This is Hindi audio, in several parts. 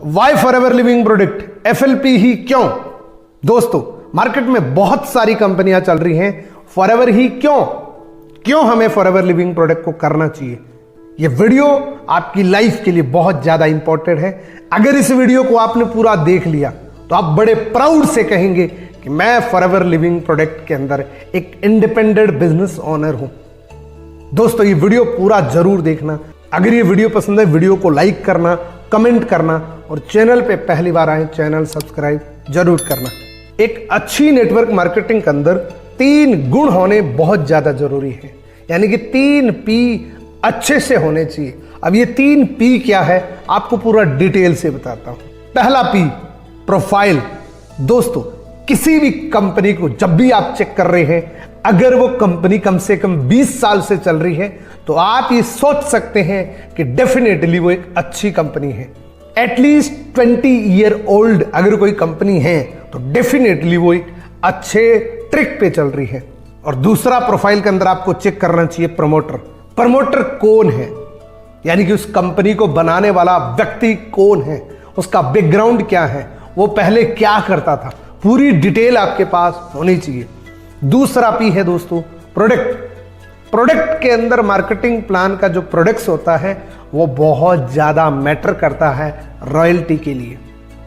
Y forever living product FLP ही क्यों? दोस्तों, मार्केट में बहुत सारी कंपनियां चल रही हैं, फॉरएवर ही क्यों हमें फॉरएवर लिविंग प्रोडक्ट को करना चाहिए? यह वीडियो आपकी लाइफ के लिए बहुत ज्यादा इंपॉर्टेंट है। अगर इस वीडियो को आपने पूरा देख लिया तो आप बड़े प्राउड से कहेंगे कि मैं फॉरएवर लिविंग प्रोडक्ट के अंदर एक इंडिपेंडेंट बिजनेस ओनर हूं। दोस्तों, ये वीडियो पूरा जरूर देखना। अगर ये वीडियो पसंद है, वीडियो को लाइक करना, कमेंट करना और चैनल पे पहली बार आए चैनल सब्सक्राइब जरूर करना। एक अच्छी नेटवर्क मार्केटिंग के अंदर 3 गुण होने बहुत ज्यादा जरूरी है, यानी कि 3 P अच्छे से होने चाहिए। अब ये 3 P क्या है, आपको पूरा डिटेल से बताता हूं। पहला P, प्रोफाइल। दोस्तों, किसी भी कंपनी को जब भी आप चेक कर रहे हैं, अगर वो कंपनी कम से कम 20 साल से चल रही है तो आप ये सोच सकते हैं कि डेफिनेटली वो एक अच्छी कंपनी है। एटलीस्ट 20 ईयर ओल्ड अगर कोई कंपनी है तो डेफिनेटली वो एक अच्छे ट्रिक पे चल रही है। और दूसरा प्रोफाइल के अंदर आपको चेक करना चाहिए प्रमोटर। प्रमोटर कौन है, यानी कि उस कंपनी को बनाने वाला व्यक्ति कौन है, उसका बैकग्राउंड क्या है, वो पहले क्या करता था, पूरी डिटेल आपके पास होनी चाहिए। दूसरा P है दोस्तों प्रोडक्ट। प्रोडक्ट के अंदर मार्केटिंग प्लान का जो प्रोडक्ट्स होता है वो बहुत ज्यादा मैटर करता है रॉयल्टी के लिए।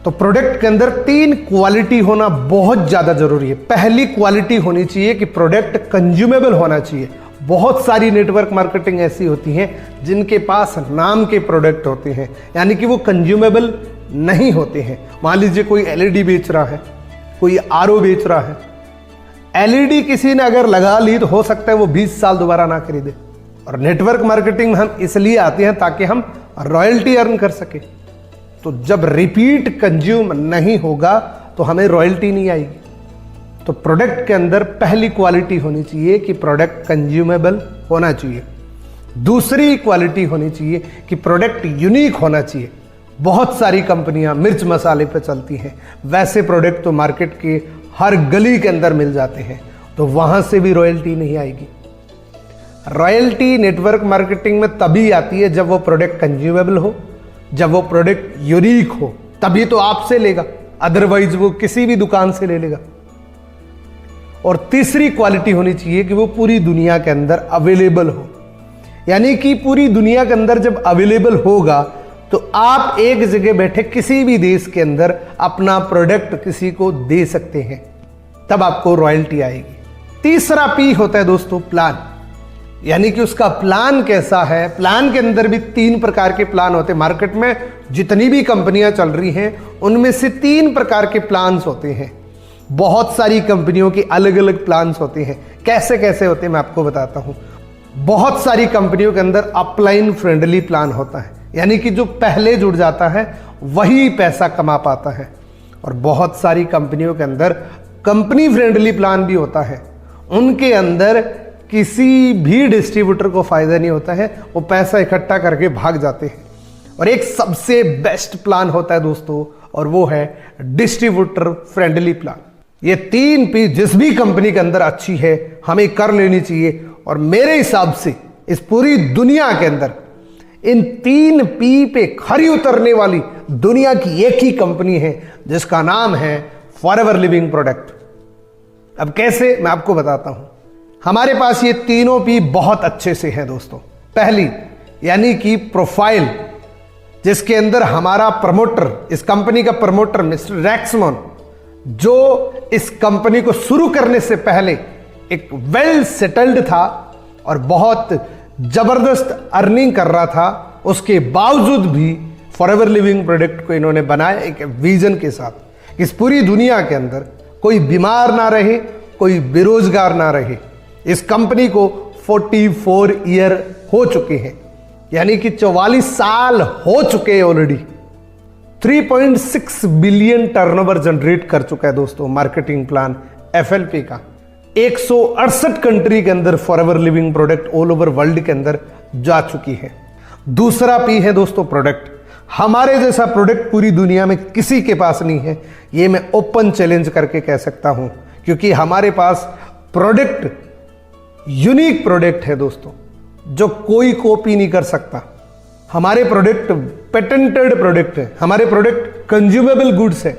तो प्रोडक्ट के अंदर 3 क्वालिटी होना बहुत ज्यादा जरूरी है। पहली क्वालिटी होनी चाहिए कि प्रोडक्ट कंज्यूमेबल होना चाहिए। बहुत सारी नेटवर्क मार्केटिंग ऐसी होती हैं जिनके पास नाम के प्रोडक्ट होते हैं, यानी कि वो कंज्यूमेबल नहीं होते हैं। मान लीजिए कोई LED बेच रहा है, कोई RO बेच रहा है। LED किसी ने अगर लगा ली तो हो सकता है वो 20 साल दोबारा ना खरीदे। और नेटवर्क मार्केटिंग में हम इसलिए आते हैं ताकि हम रॉयल्टी अर्न कर सके। तो जब रिपीट कंज्यूम नहीं होगा तो हमें रॉयल्टी नहीं आएगी। तो प्रोडक्ट के अंदर पहली क्वालिटी होनी चाहिए कि प्रोडक्ट कंज्यूमेबल होना चाहिए। दूसरी क्वालिटी होनी चाहिए कि प्रोडक्ट यूनिक होना चाहिए। बहुत सारी कंपनियां मिर्च मसाले पे चलती हैं, वैसे प्रोडक्ट तो मार्केट के हर गली के अंदर मिल जाते हैं, तो वहां से भी रॉयल्टी नहीं आएगी। रॉयल्टी नेटवर्क मार्केटिंग में तभी आती है जब वो प्रोडक्ट कंज्यूमेबल हो, जब वो प्रोडक्ट यूनिक हो, तभी तो आपसे लेगा, अदरवाइज वो किसी भी दुकान से ले लेगा। और तीसरी क्वालिटी होनी चाहिए कि वो पूरी दुनिया के अंदर अवेलेबल हो, यानी कि पूरी दुनिया के अंदर जब अवेलेबल होगा तो आप एक जगह बैठे किसी भी देश के अंदर अपना प्रोडक्ट किसी को दे सकते हैं, तब आपको रॉयल्टी आएगी। तीसरा P होता है दोस्तों प्लान, यानी कि उसका प्लान कैसा है। प्लान के अंदर भी 3 प्रकार के प्लान होते हैं। मार्केट में जितनी भी कंपनियां चल रही हैं उनमें से 3 प्रकार के प्लान्स होते हैं। बहुत सारी कंपनियों के अलग अलग प्लान्स होते हैं। कैसे कैसे होते हैं मैं आपको बताता हूं। बहुत सारी कंपनियों के अंदर अपलाइन फ्रेंडली प्लान होता है, यानी कि जो पहले जुड़ जाता है वही पैसा कमा पाता है। और बहुत सारी कंपनियों के अंदर कंपनी फ्रेंडली प्लान भी होता है। उनके अंदर किसी भी डिस्ट्रीब्यूटर को फायदा नहीं होता है, वो पैसा इकट्ठा करके भाग जाते हैं। और एक सबसे बेस्ट प्लान होता है दोस्तों, और वो है डिस्ट्रीब्यूटर फ्रेंडली प्लान। ये 3 P जिस भी कंपनी के अंदर अच्छी है हमें कर लेनी चाहिए। और मेरे हिसाब से इस पूरी दुनिया के अंदर इन 3 P पे खरी उतरने वाली दुनिया की एक ही कंपनी है जिसका नाम है फॉरएवर लिविंग प्रोडक्ट। अब कैसे, मैं आपको बताता हूं। हमारे पास ये तीनों P बहुत अच्छे से हैं दोस्तों। पहली यानी कि प्रोफाइल, जिसके अंदर हमारा प्रमोटर, इस कंपनी का प्रमोटर मिस्टर रैक्समोन, जो इस कंपनी को शुरू करने से पहले एक वेल सेटल्ड था और बहुत जबरदस्त अर्निंग कर रहा था, उसके बावजूद भी फॉरएवर लिविंग प्रोडक्ट को इन्होंने बनाया एक विजन के साथ। इस पूरी दुनिया के अंदर कोई बीमार ना रहे, कोई बेरोजगार ना रहे। इस कंपनी को 44 ईयर हो चुके हैं, यानी कि 44 साल हो चुके हैं ऑलरेडी। 3.6 बिलियन टर्नओवर जनरेट कर चुका है दोस्तों मार्केटिंग प्लान एफएलपी का। 168 कंट्री के अंदर forever living product all over world के अंदर जा चुकी है। दूसरा P है दोस्तों प्रोडक्ट। हमारे जैसा प्रोडक्ट पूरी दुनिया में किसी के पास नहीं है, ये मैं ओपन चैलेंज करके कह सकता हूं, क्योंकि हमारे पास प्रोडक्ट यूनिक प्रोडक्ट है दोस्तों, जो कोई कॉपी नहीं कर सकता। हमारे प्रोडक्ट पेटेंटेड प्रोडक्ट है, हमारे प्रोडक्ट कंज्यूमेबल गुड्स है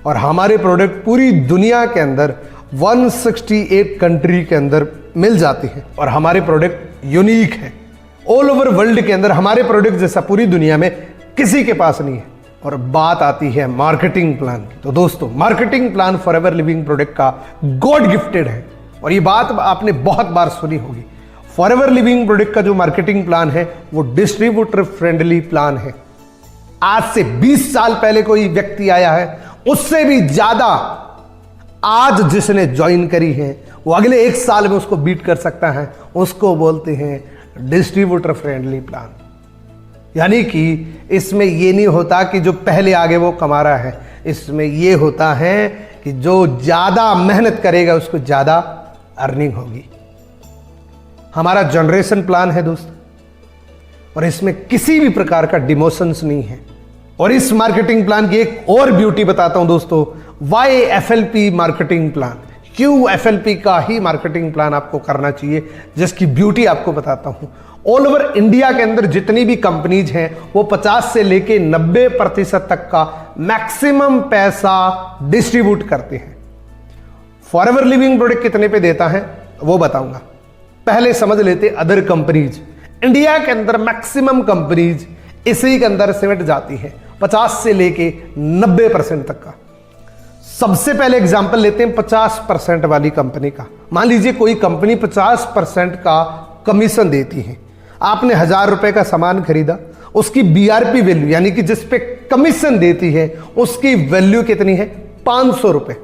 और हमारे प्रोडक्ट पूरी दुनिया के अंदर 168 कंट्री के अंदर मिल जाती है और हमारे प्रोडक्ट यूनिक है। ऑल ओवर वर्ल्ड के अंदर हमारे प्रोडक्ट जैसा पूरी दुनिया में किसी के पास नहीं है। और बात आती है मार्केटिंग प्लान की, तो दोस्तों marketing plan forever living product का गॉड गिफ्टेड है और ये बात आपने बहुत बार सुनी होगी। फॉरएवर लिविंग प्रोडक्ट का जो मार्केटिंग प्लान है वो डिस्ट्रीब्यूटर फ्रेंडली प्लान है। आज से 20 साल पहले कोई व्यक्ति आया है, उससे भी ज्यादा आज जिसने ज्वाइन करी है वो अगले 1 साल में उसको बीट कर सकता है। उसको बोलते हैं डिस्ट्रीब्यूटर फ्रेंडली प्लान। यानी कि इसमें ये नहीं होता कि जो पहले आगे वो कमा रहा है, इसमें ये होता है कि जो ज्यादा मेहनत करेगा उसको ज्यादा अर्निंग होगी। हमारा जनरेशन प्लान है दोस्तों और इसमें किसी भी प्रकार का डिमोशंस नहीं है। और इस मार्केटिंग प्लान की एक और ब्यूटी बताता हूं दोस्तों, वाई एफएलपी मार्केटिंग प्लान, क्यों एफएलपी का ही मार्केटिंग प्लान आपको करना चाहिए, जिसकी ब्यूटी आपको बताता हूं। ऑल ओवर इंडिया के अंदर जितनी भी कंपनीज हैं वो 50 से लेके 90% तक का मैक्सिमम पैसा डिस्ट्रीब्यूट करते हैं। फॉरएवर लिविंग प्रोडक्ट कितने पे देता है वो बताऊंगा। पहले समझ लेते अदर कंपनीज। इंडिया के अंदर मैक्सिमम कंपनीज इसी के अंदर सिमट जाती है 50 से लेके 90% तक का। सबसे पहले एग्जांपल लेते हैं 50% वाली कंपनी का। मान लीजिए कोई कंपनी 50% का कमीशन देती है। आपने 1000 रुपए का सामान खरीदा, उसकी बीआरपी वैल्यू यानी कि जिस पे कमीशन देती है उसकी वैल्यू कितनी है 500 रुपए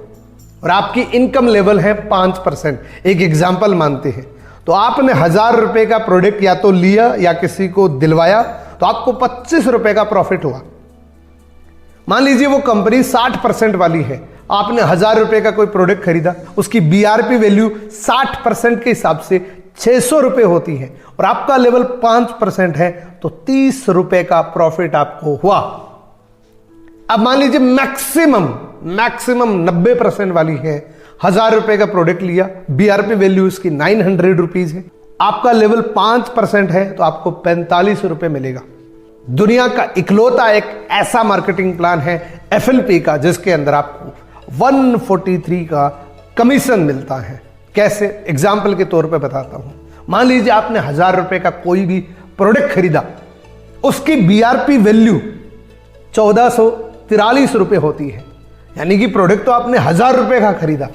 और आपकी इनकम लेवल है 5%। एक एग्जांपल मानते हैं तो आपने 1000 रुपए का प्रोडक्ट या तो लिया या किसी को दिलवाया तो आपको 25 रुपए का प्रॉफिट हुआ। मान लीजिए वो कंपनी 60% वाली है, आपने 1000 रुपए का कोई प्रोडक्ट खरीदा, उसकी बीआरपी वैल्यू 60% के हिसाब से 600 रुपए होती है और आपका लेवल 5% है तो 30 रुपए का प्रॉफिट आपको हुआ। अब मान लीजिए मैक्सिमम 90% वाली है, 1000 रुपए का प्रोडक्ट लिया, बीआरपी वैल्यू उसकी 900 रुपीज है, आपका लेवल 5% है तो आपको 45 रुपए मिलेगा। दुनिया का इकलौता एक ऐसा मार्केटिंग प्लान है एफएलपी का जिसके अंदर आपको 143 का कमीशन मिलता है। कैसे, एग्जाम्पल के तौर पे बताता हूं। मान लीजिए आपने 1000 रुपए का कोई भी प्रोडक्ट खरीदा, उसकी बीआरपी वैल्यू 1443 रुपए होती है, यानी कि प्रोडक्ट तो आपने 1000 रुपए का खरीदा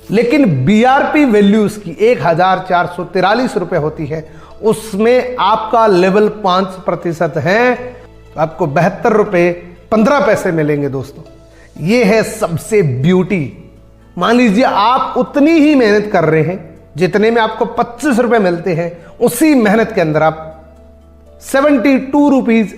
लेकिन बीआरपी वैल्यू उसकी 1443 रुपए होती है। उसमें आपका लेवल 5% है तो आपको 72 रुपए 15 पैसे मिलेंगे दोस्तों। यह है सबसे ब्यूटी। मान लीजिए आप उतनी ही मेहनत कर रहे हैं जितने में आपको 25 रुपए मिलते हैं, उसी मेहनत के अंदर आप 72 रुपीज